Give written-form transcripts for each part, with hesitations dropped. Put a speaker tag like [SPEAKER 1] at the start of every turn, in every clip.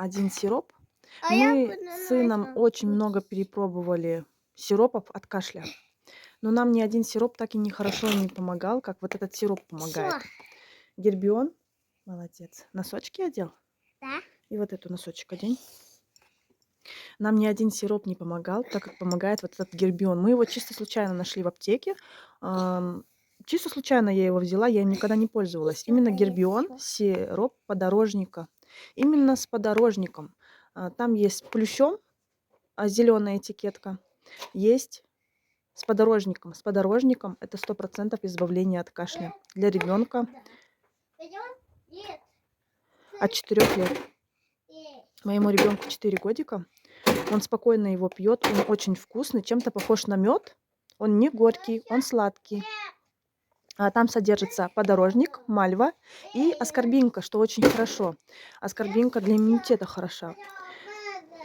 [SPEAKER 1] один сироп.
[SPEAKER 2] А я
[SPEAKER 1] Мы
[SPEAKER 2] буду
[SPEAKER 1] с
[SPEAKER 2] на
[SPEAKER 1] сыном
[SPEAKER 2] этом
[SPEAKER 1] очень
[SPEAKER 2] пить.
[SPEAKER 1] много перепробовали сиропов от кашля. Но нам ни один сироп так и хорошо не помогал, как вот этот сироп помогает.
[SPEAKER 2] Всё.
[SPEAKER 1] Гербион. Молодец. Носочки одел?
[SPEAKER 2] Да?
[SPEAKER 1] И вот эту носочек одень. Нам ни один сироп не помогал, так как помогает вот этот гербион. Мы его чисто случайно нашли в аптеке. Чисто случайно я его взяла, я им никогда не пользовалась.
[SPEAKER 2] Всё,
[SPEAKER 1] Именно
[SPEAKER 2] поесть
[SPEAKER 1] гербион,
[SPEAKER 2] всё.
[SPEAKER 1] сироп подорожника. Именно с подорожником. Там есть с плющом, зеленая этикетка. Есть с подорожником. С подорожником это 100% избавление от кашля. Для ребенка
[SPEAKER 2] Да. Пойдём? Нет.
[SPEAKER 1] от 4 лет.
[SPEAKER 2] Нет.
[SPEAKER 1] Моему ребенку 4 годика. Он спокойно его пьет, он очень вкусный, чем-то похож на мед. Он не горький, он сладкий. Там содержится подорожник, мальва и аскорбинка, что очень хорошо. Аскорбинка для иммунитета хороша.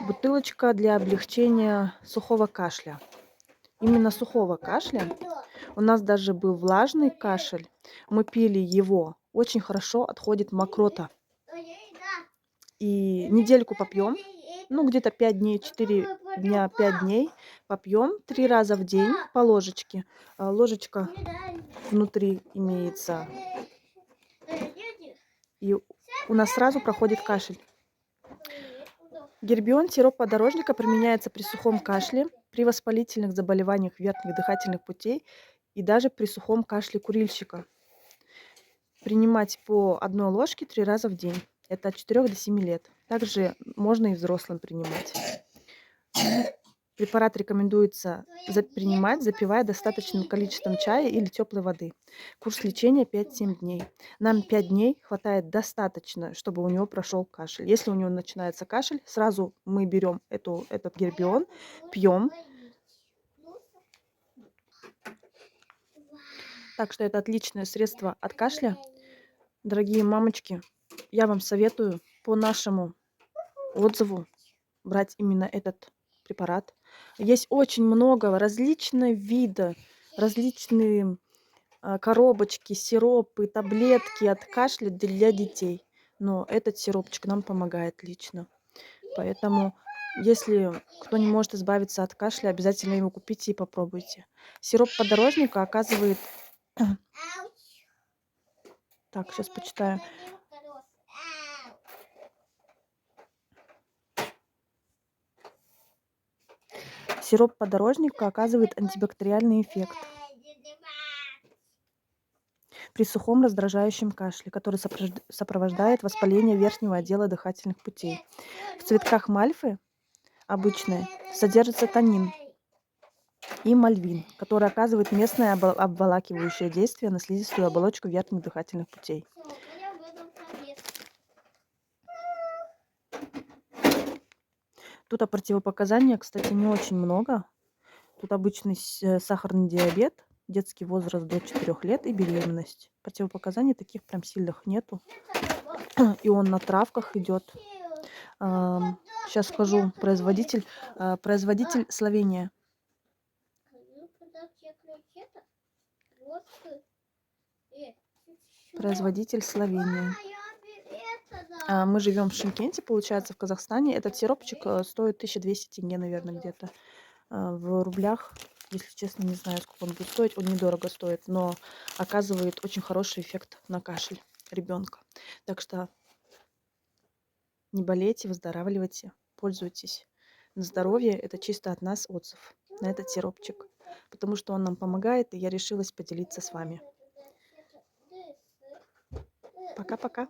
[SPEAKER 1] Бутылочка для облегчения сухого кашля. Именно сухого кашля. У нас даже был влажный кашель. Мы пили его. Очень хорошо отходит мокрота. И недельку попьем. Ну, где-то 5 дней, 4 дня, 5 дней. Попьем 3 раза в день по ложечке. Ложечка внутри имеется. И у нас сразу проходит кашель. Гербион, сироп подорожника, применяется при сухом кашле, при воспалительных заболеваниях верхних дыхательных путей и даже при сухом кашле курильщика. Принимать по 1 ложке 3 раза в день. Это от 4 до 7 лет. Также можно и взрослым принимать. Препарат рекомендуется принимать, запивая достаточным количеством чая или теплой воды. Курс лечения 5-7 дней. Нам 5 дней хватает достаточно, чтобы у него прошел кашель. Если у него начинается кашель, сразу мы берем этот гербион, пьем. Так что это отличное средство от кашля. Дорогие мамочки, я вам советую по нашему отзыву брать именно этот препарат. Есть очень много различных видов, различные коробочки, сиропы, таблетки от кашля для детей. Но этот сиропчик нам помогает лично. Поэтому, если кто не может избавиться от кашля, обязательно его купите и попробуйте. Сироп подорожника оказывает... Так, сейчас почитаю. Сироп подорожника оказывает антибактериальный эффект при сухом раздражающем кашле, который сопровождает воспаление верхнего отдела дыхательных путей. В цветках мальвы обычной содержится танин и мальвин, который оказывает местное обволакивающее действие на слизистую оболочку верхних дыхательных путей. Тут противопоказания, кстати, не очень много. Тут обычный сахарный диабет, детский возраст до 4 лет и беременность. Противопоказаний таких прям сильных нету. И он на травках идет. Сейчас скажу производитель. Производитель Словения. Производитель Словения. Мы живем в Шымкенте, получается, в Казахстане. Этот сиропчик стоит 1200 тенге, наверное, где-то. В рублях, если честно, не знаю, сколько он будет стоить. Он недорого стоит, но оказывает очень хороший эффект на кашель ребенка. Так что не болейте, выздоравливайте, пользуйтесь. На здоровье это чисто от нас отзыв на этот сиропчик. Потому что он нам помогает, и я решилась поделиться с вами. Пока-пока.